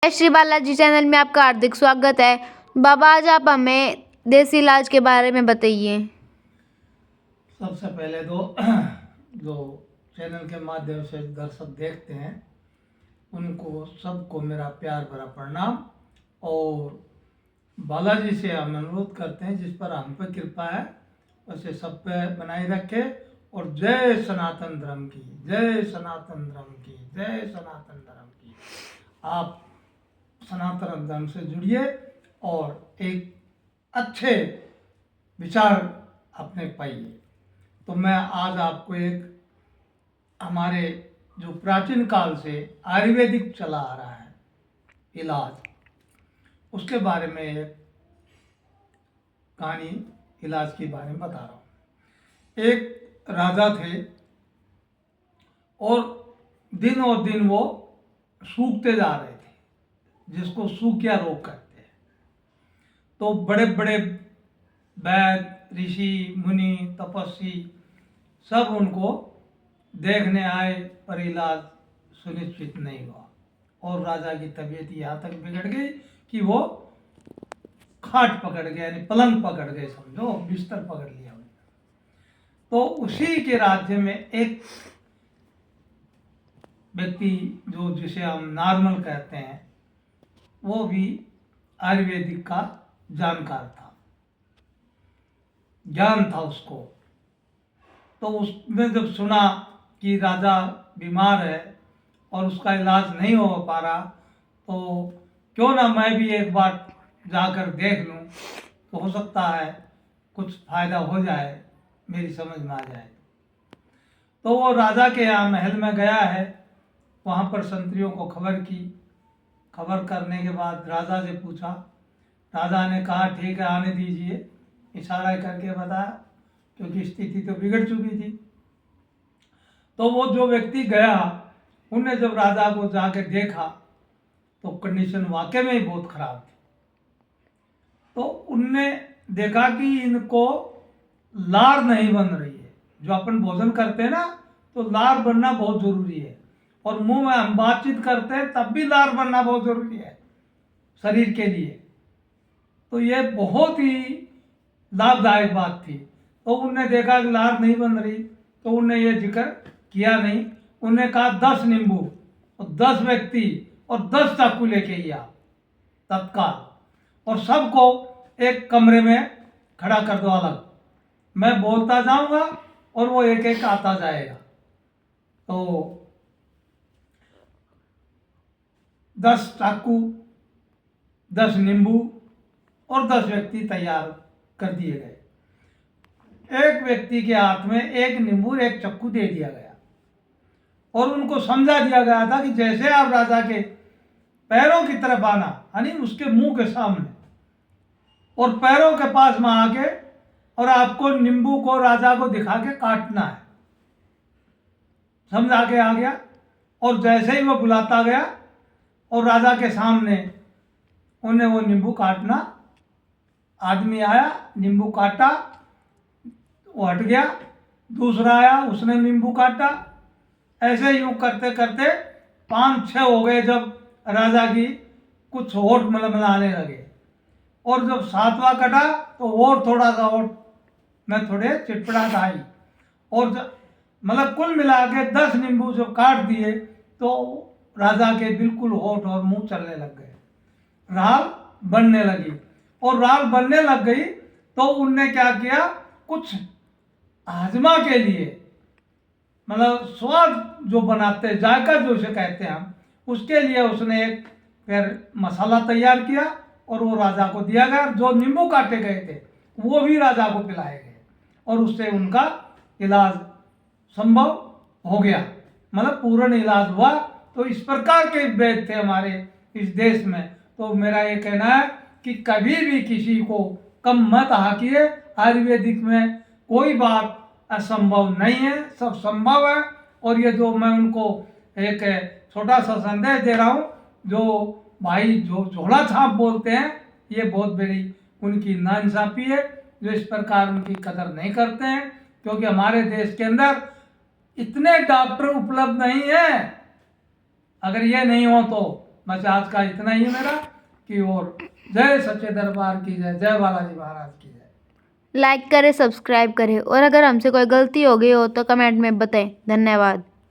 Shri Balaji channel में आपका हार्दिक स्वागत है। बाबा, आज आप हमें देसी इलाज के बारे में बताइए। सबसे पहले तो जो चैनल के माध्यम से दर्शक देखते हैं उनको सबको मेरा प्यार भरा प्रणाम। और बालाजी से हम अनुरोध करते हैं जिस पर हम पर कृपा है उसे सब पे बनाए रखे। और जय सनातन धर्म की, जय सनातन धर्म की, जय सनातन धर्म की। आप सनातन धर्म से जुड़िए और एक अच्छे विचार अपने पाइए। तो मैं आज आपको एक हमारे जो प्राचीन काल से आयुर्वेदिक चला आ रहा है इलाज, उसके बारे में एक कहानी इलाज के बारे में बता रहा हूँ। एक राजा थे और दिन वो सूखते जा रहे थे, जिसको सूखिया रोग कहते हैं। तो बड़े बड़े वैद्य, ऋषि, मुनि, तपस्वी सब उनको देखने आए पर इलाज सुनिश्चित नहीं हुआ। और राजा की तबीयत यहाँ तक बिगड़ गई कि वो खाट पकड़ गए, यानी पलंग पकड़ गए, समझो बिस्तर पकड़ लिया उन्होंने। तो उसी के राज्य में एक व्यक्ति जो जिसे हम नॉर्मल कहते हैं, वो भी आयुर्वेदिक का जानकार था, ज्ञान था उसको। तो उसने जब सुना कि राजा बीमार है और उसका इलाज नहीं हो पा रहा, तो क्यों ना मैं भी एक बार जाकर देख लूं, तो हो सकता है कुछ फायदा हो जाए, मेरी समझ में आ जाए। तो वो राजा के यहाँ महल में गया है, वहाँ पर संतरियों को खबर की। खबर करने के बाद राजा से पूछा। राजा ने कहा ठीक है, आने दीजिए, इशारा करके बताया, क्योंकि स्थिति तो बिगड़ चुकी थी। तो वो जो व्यक्ति गया, उनने जब राजा को जाकर देखा तो कंडीशन वाकई में ही बहुत खराब थी। तो उनने देखा कि इनको लार नहीं बन रही है। जो अपन भोजन करते हैं ना, तो लार बनना बहुत जरूरी है। और मुंह में हम बातचीत करते हैं तब भी लार बनना बहुत जरूरी है शरीर के लिए। तो ये बहुत ही लाभदायक बात थी। तो उनने देखा कि लार नहीं बन रही, तो उनने ये जिक्र किया नहीं। उन्हें कहा 10 नींबू और 10 व्यक्ति और 10 चाकू लेके आया तत्काल, और सबको एक कमरे में खड़ा कर दो अलग। मैं बोलता जाऊंगा और वो एक एक आता जाएगा। तो 10 चाकू, 10 नींबू और 10 व्यक्ति तैयार कर दिए गए। एक व्यक्ति के हाथ में एक नींबू, एक चाकू दे दिया गया और उनको समझा दिया गया था कि जैसे आप राजा के पैरों की तरफ आना, यानी उसके मुंह के सामने, और पैरों के पास में आके और आपको नींबू को राजा को दिखा के काटना है। समझा के आ गया। और जैसे ही वो बुलाता गया और राजा के सामने उन्हें वो नींबू काटना, आदमी आया, नींबू काटा, वो हट गया। दूसरा आया, उसने नींबू काटा। ऐसे यूं करते करते 5-6 हो गए। जब राजा की कुछ होठ मलमलाने लगे, और जब 7वां कटा तो और थोड़ा सा होठ में थोड़े चिटपटाहट आई। और मतलब कुल मिला के 10 नींबू जब काट दिए तो राजा के बिल्कुल होठ और मुंह चलने लग गए, राल बनने लगी। और राल बनने लग गई तो उनने क्या किया, कुछ हाजमा के लिए, मतलब स्वाद जो बनाते हैं, जायका जो उसे कहते हैं हम, उसके लिए उसने एक फिर मसाला तैयार किया और वो राजा को दिया गया। जो नींबू काटे गए थे वो भी राजा को पिलाए गए, और उससे उनका इलाज संभव हो गया, मतलब पूर्ण इलाज हुआ। तो इस प्रकार के वैद्य थे हमारे इस देश में। तो मेरा ये कहना है कि कभी भी किसी को कम मत आंकिए। आयुर्वेदिक में कोई बात असंभव नहीं है, सब संभव है। और ये जो मैं उनको एक छोटा सा संदेश दे रहा हूँ, जो भाई जो झोला छाप बोलते हैं, ये बहुत बड़ी उनकी नाइंसाफी है, जो इस प्रकार उनकी कदर नहीं करते हैं। क्योंकि हमारे देश के अंदर इतने डॉक्टर उपलब्ध नहीं है। अगर ये नहीं हो तो बस आज का इतना ही है मेरा कि और जय सच्चे दरबार की जय, जय बालाजी महाराज की जय। लाइक करें, सब्सक्राइब करें और अगर हमसे कोई गलती हो गई हो तो कमेंट में बताएं। धन्यवाद।